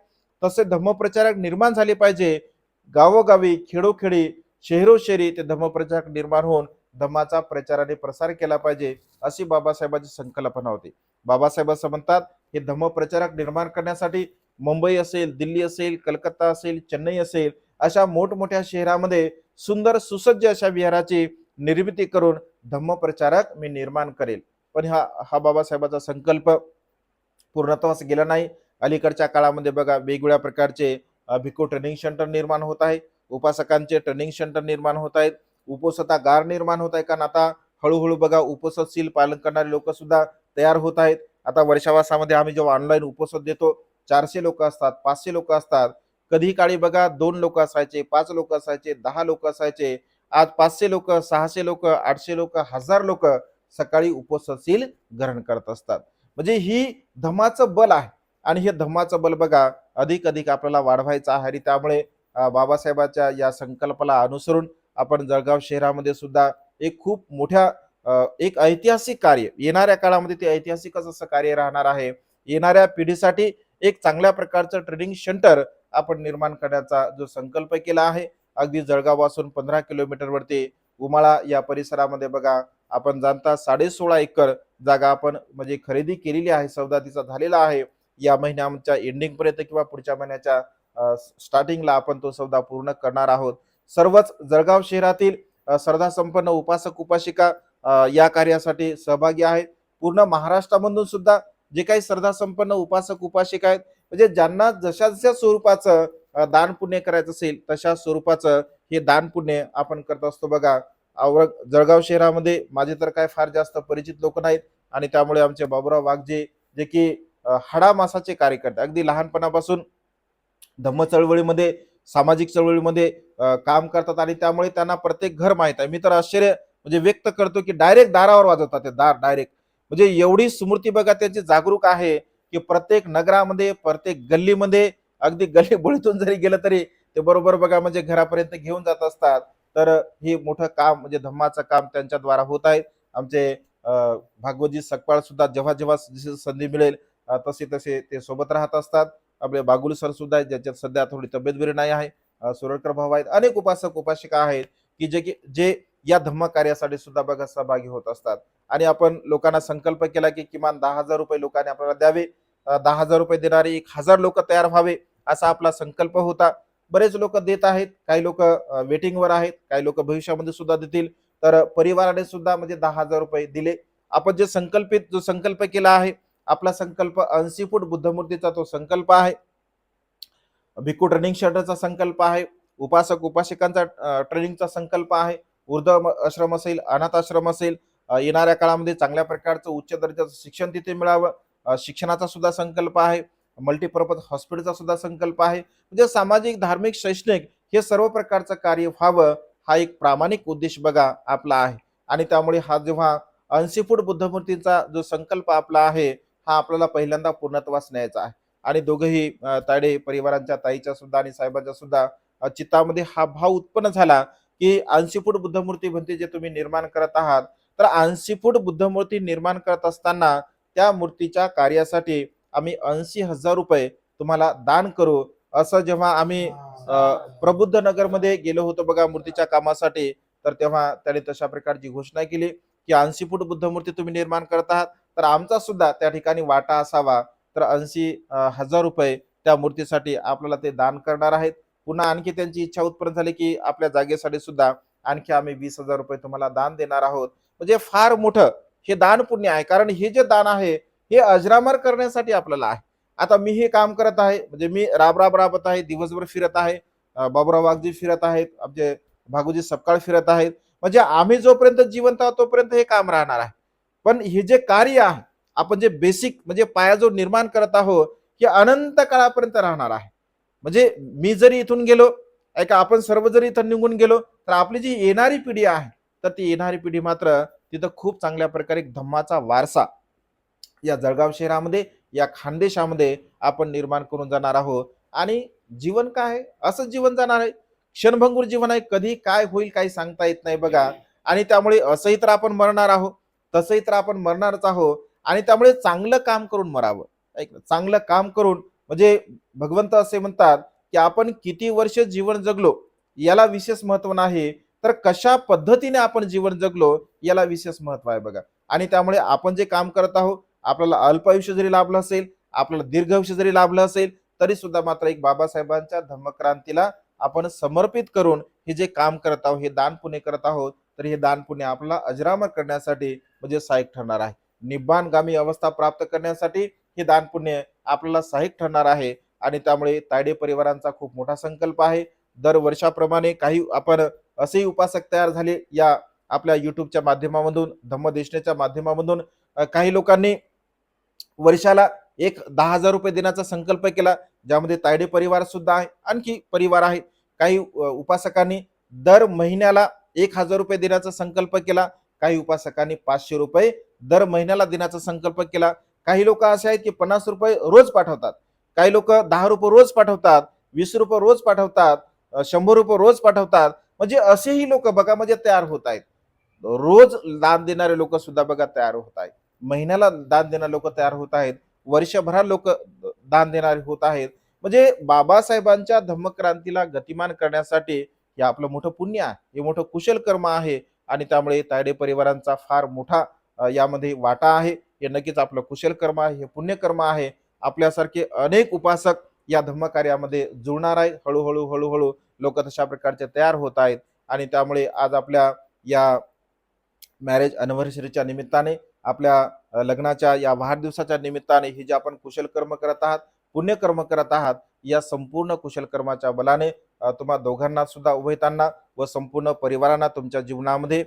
तसे धम्म प्रचारक निर्माण झाले पाहिजे. गावोगावी खेडोखेडी शहरोशहरी ते धम्मप्रचारक निर्माण होऊन धम्माचा प्रचार आणि प्रसार केला पाहिजे, अशी बाबासाहेबांची संकल्पना होती. बाबासाहेब असं म्हणतात, हे धम्मप्रचारक निर्माण करण्यासाठी मुंबई असेल, दिल्ली असेल, कलकत्ता असेल, चेन्नई असेल, अशा मोठमोठ्या शहरामध्ये सुंदर सुसज्ज अशा विहाराची निर्मिती करून धम्मप्रचारक मी निर्माण करेल. पण हा हा बाबासाहेबांचा संकल्प पूर्णत्वास गेला नाही. अलीकडच्या काळामध्ये बघा वेगवेगळ्या प्रकारचे भिक्खू ट्रेनिंग सेंटर निर्माण होत आहे, उपासकांचे ट्रेनिंग सेंटर निर्माण होत आहेत, उपोषितागार निर्माण होत आहे. कारण आता हळूहळू बघा उपोषणशील पालन करणारे लोक सुद्धा तयार होत आहेत. आता वर्षावासामध्ये आम्ही जेव्हा ऑनलाईन उपोषण देतो 400 लोक असतात, 500 लोक असतात. कधी काळी बघा 2 लोक असायचे, 5 लोक असायचे, 10 लोक असायचे. आज 500 लोक, 600 लोक, 800 लोक, 1000 लोक सकाळी उपोषणशील ग्रहण करत असतात. म्हणजे ही धम्माचं बल आहे आणि हे धम्माचं बल बघा अधिक अधिक आपल्याला वाढवायचं आहे. आणि त्यामुळे बाबासाहेबांच्या या संकल्पाला अनुसरून आपण जळगाव शहरामध्ये सुद्धा एक खूप मोठ्या एक ऐतिहासिक कार्य, येणाऱ्या काळामध्ये ते ऐतिहासिकच असं कार्य राहणार आहे. येणाऱ्या पिढीसाठी एक चांगल्या प्रकारचं ट्रेनिंग सेंटर आपण निर्माण करण्याचा जो संकल्प केला आहे. अगदी जळगाव पासून 15 किलोमीटर वरती उमाळा या परिसरामध्ये बघा आपण जाणता 16.5 एकर जागा आपण म्हणजे खरेदी केलेली आहे, सौदा तिचा झालेला आहे. या महिन्याच्या एंडिंग पर्यंत किंवा पुढच्या महिन्याच्या स्टार्टिंगला आपण तो सौदा पूर्ण करणार आहोत. सर्वच जळगाव शहरातील श्रद्धा संपन्न उपासक उपासिका या कार्यासाठी सहभागी आहेत. पूर्ण महाराष्ट्रामधून सुद्धा जे काही श्रद्धा संपन्न उपासक उपासिका आहेत, म्हणजे ज्यांना जशा जशा स्वरूपाचं दान पुण्य करायचं असेल तशा स्वरूपाचं हे दान पुण्य आपण करत असतो. बघा जळगाव शहरामध्ये माझे तर काय फार जास्त परिचित लोक नाहीत आणि त्यामुळे आमचे बाबूराव वाघजे जे की हाडामासाचे कार्यकर्ते अगदी लहानपणापासून धम्म चळवळीमध्ये सामाजिक चळवळीमध्ये काम करतात आणि त्यामुळे त्यांना प्रत्येक घर माहित आहे. मी तर आश्चर्य म्हणजे व्यक्त करतो की डायरेक्ट दारावर वाजवतात ते दार डायरेक्ट. म्हणजे एवढी स्मृती बघा त्यांची जागरूक आहे की प्रत्येक नगरामध्ये प्रत्येक गल्लीमध्ये अगदी गल्ली बोळीतून जरी गेलं तरी ते बरोबर बघा म्हणजे घरापर्यंत घेऊन जात असतात. तर हे मोठं काम म्हणजे धम्माचं काम त्यांच्या द्वारा होत आहे. आमचे भागवतजी सकपाळ सुद्धा जेव्हा जेव्हा जशी संधी मिळेल तसे तसे ते सोबत राहत असतात. आपले बागुल सर सुद्धा आहेत ज्याच्यात सध्या थोडी तब्येत बरी नाही आहे. सुरळकर भाऊ आहेत, अनेक उपासक उपासिका आहेत की जे या धम्म कार्यासाठी सुद्धा बघा सहभागी होत असतात. आणि आपण लोकांना संकल्प केला की किमान 10,000 रुपये लोकांनी आपल्याला द्यावे. 10,000 रुपये देणारे 1,000 लोक तयार व्हावे असा आपला संकल्प होता. बरेच लोक देत आहेत, काही लोक वेटिंगवर आहेत, काही लोक भविष्यामध्ये सुद्धा देतील. तर परिवाराने सुद्धा म्हणजे 10,000 रुपये दिले. आपण जे जो संकल्प केला आहे, आपला संकल्प 80 फूट बुद्धमूर्तीचा तो संकल्प आहे. भिक्खू ट्रेनिंग सेंटरचा संकल्प आहे, उपासक उपासिकांचा ट्रेनिंगचा संकल्प आहे, वृद्ध आश्रम असेल, अनाथ आश्रम असेल, येणाऱ्या काळामध्ये चांगल्या प्रकारचं उच्च दर्जाचं शिक्षण तिथे मिळावं, शिक्षणाचा सुद्धा संकल्प आहे, मल्टीपर्पज हॉस्पिटलचा सुद्धा संकल्प आहे. म्हणजे सामाजिक धार्मिक शैक्षणिक हे सर्व प्रकारचं कार्य व्हावं हा एक प्रामाणिक उद्देश बघा आपला आहे. आणि त्यामुळे हा जेव्हा 80 फूट बुद्धमूर्तीचा जो संकल्प आपला आहे हा आपल्याला पहिल्यांदा पूर्णत्वास न्यायचा आहे. आणि दोघेही तायडे परिवारांच्या ताईच्या सुद्धा आणि साहेबांच्या सुद्धा चित्तामध्ये हा भाव उत्पन्न झाला की 80 फूट बुद्धमूर्ती म्हणते जे तुम्ही निर्माण करत आहात, तर 80 फूट बुद्धमूर्ती निर्माण करत असताना त्या मूर्तीच्या कार्यासाठी आम्ही 80,000 रुपये तुम्हाला दान करू. असं जेव्हा आम्ही प्रबुद्ध नगरमध्ये गेलो होतो बघा मूर्तीच्या कामासाठी, तर तेव्हा त्याने तशा प्रकारची घोषणा केली की 80 फूट बुद्धमूर्ती तुम्ही निर्माण करत आहात तर आमचा सुद्धा त्या ठिकाणी वाटा असावा. तर 80,000 रुपये त्या मूर्तीसाठी आपल्याला ते दान करणार आहेत. पुन्हा आणखी त्यांची इच्छा उत्पन्न झाली की आपल्या जागेसाठी सुद्धा आणखी आम्ही 20,000 रुपये तुम्हाला दान देणार आहोत. म्हणजे फार मोठं हे दान पुण्य आहे. कारण हे जे दान आहे हे अजरामर करण्यासाठी आपल्याला आहे. आता मी हे काम करत आहे म्हणजे मी राबत आहे, दिवसभर फिरत आहे, बाबुराव वाघजी फिरत आहेत, आमचे भागुजी सपकाळ फिरत आहेत. म्हणजे आम्ही जोपर्यंत जिवंत आहोत तोपर्यंत हे काम राहणार आहे. पण हे जे कार्य आहे आपण जे बेसिक म्हणजे पाया जो निर्माण करत आहोत हे अनंत काळापर्यंत राहणार आहे. म्हणजे मी जरी इथून गेलो, ऐका आपण सर्व जरी इथून निघून गेलो तर आपली जी येणारी पिढी आहे तर ती येणारी पिढी मात्र तिथं खूप चांगल्या प्रकारे धम्माचा वारसा या जळगाव शहरामध्ये या खानदेशामध्ये आपण निर्माण करून जाणार आहोत. आणि जीवन काय आहे, असं जीवन जाणार आहे, क्षणभंगूर जीवन आहे, कधी काय होईल काही सांगता येत नाही बघा. आणि त्यामुळे असंही तर आपण मरणार आहोत, तसंही तर आपण मरणारच आहोत. आणि त्यामुळे चांगलं काम करून मरावं. ऐक ना, चांगलं काम करून म्हणजे भगवंत असे म्हणतात की आपण किती वर्ष जीवन जगलो याला विशेष महत्व नाही, तर कशा पद्धतीने आपण जीवन जगलो याला विशेष महत्व आहे बघा. आणि त्यामुळे आपण जे काम करत आहोत, आपल्याला अल्पायुष्य जरी लाभलं असेल, आपल्याला दीर्घायुष्य जरी लाभलं असेल, तरी सुद्धा मात्र एक बाबासाहेबांच्या धम्मक्रांतीला आपण समर्पित करून हे जे काम करत आहोत, हे दान पुण्य करत आहोत, तर हे दान पुण्य आपल्याला अजरामर करण्यासाठी म्हणजे सहाय्यक ठरणार आहे. निब्बाणगामी अवस्था प्राप्त करण्यासाठी हे दान पुण्य आपल्याला सहाय्यक ठरणार आहे. आणि त्यामुळे तायडे परिवारांचा खूप मोठा संकल्प आहे. दर वर्षाप्रमाणे काही आपण असेही उपासक तयार झाले या आपल्या युट्यूबच्या माध्यमामधून, धम्मदेशनेच्या माध्यमामधून. काही लोकांनी वर्षाला एक 10,000 रुपये देण्याचा संकल्प केला, ज्यामध्ये तायडे परिवार सुद्धा आहे, आणखी परिवार आहे. काही उपासकांनी दर महिन्याला 1,000 रुपये देण्याचा संकल्प केला. काही उपासकांनी 500 रुपये दर महिन्याला देण्याचा संकल्प केला. काही लोक असे आहेत की 50 रुपये रोज पाठवतात. काही लोक 10 रुपये रोज पाठवतात, 20 रुपये रोज पाठवतात, 100 रुपये रोज पाठवतात. म्हणजे असेही लोक बघा म्हणजे तयार होत आहेत. रोज दान देणारे लोक सुद्धा बघा तयार होत आहेत. महिन्याला दान देणारे लोक तयार होत आहेत. वर्षभरात लोक दान देणारे होत आहेत. म्हणजे बाबासाहेबांच्या धम्मक्रांतीला गतिमान करण्यासाठी हे आपलं मोठं पुण्य आहे, हे मोठं कुशल कर्म आहे. आणि त्यामुळे तायडे परिवारांचा फार मोठा यामध्ये वाटा आहे. हे नक्कीच आपलं कुशल कर्म आहे, हे पुण्यकर्म आहे. आपल्यासारखे अनेक उपासक या धम्मकार्यामध्ये जुळणार आहेत. हळूहळू हळूहळू लोक तशा प्रकारचे तयार होत आहेत. आणि त्यामुळे आज आपल्या या मॅरेज अनिव्हर्सरीच्या निमित्ताने, आपल्या लग्नाच्या या वाढदिवसाच्या निमित्ताने हे जे आपण कुशल कर्म करत आहात, पुण्यकर्म करत आहात, या संपूर्ण कुशल कर्माच्या बलाने तुम्हा दोघांना सुद्धा, उभयतांना व संपूर्ण परिवारांना तुमच्या जीवनामध्ये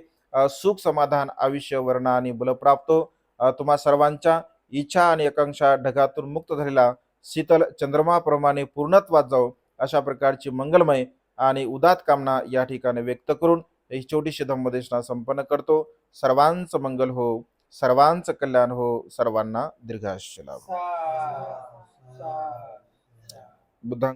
सुख समाधान आयुष्य वर्ण आणि बल प्राप्त हो. तुम्हा सर्वांच्या इच्छा आणि आकांक्षा ढगातून मुक्त झालेला शीतल चंद्रमाप्रमाणे पूर्णत्वात जाऊ, अशा प्रकारची मंगलमय आणि उदात कामना या ठिकाणी व्यक्त करून ही छोटीशी धम्मदेशना संपन्न करतो. सर्वांचं मंगल हो, सर्वांचं कल्याण हो, सर्वांना दीर्घायुष्य लाभो. बुद्धां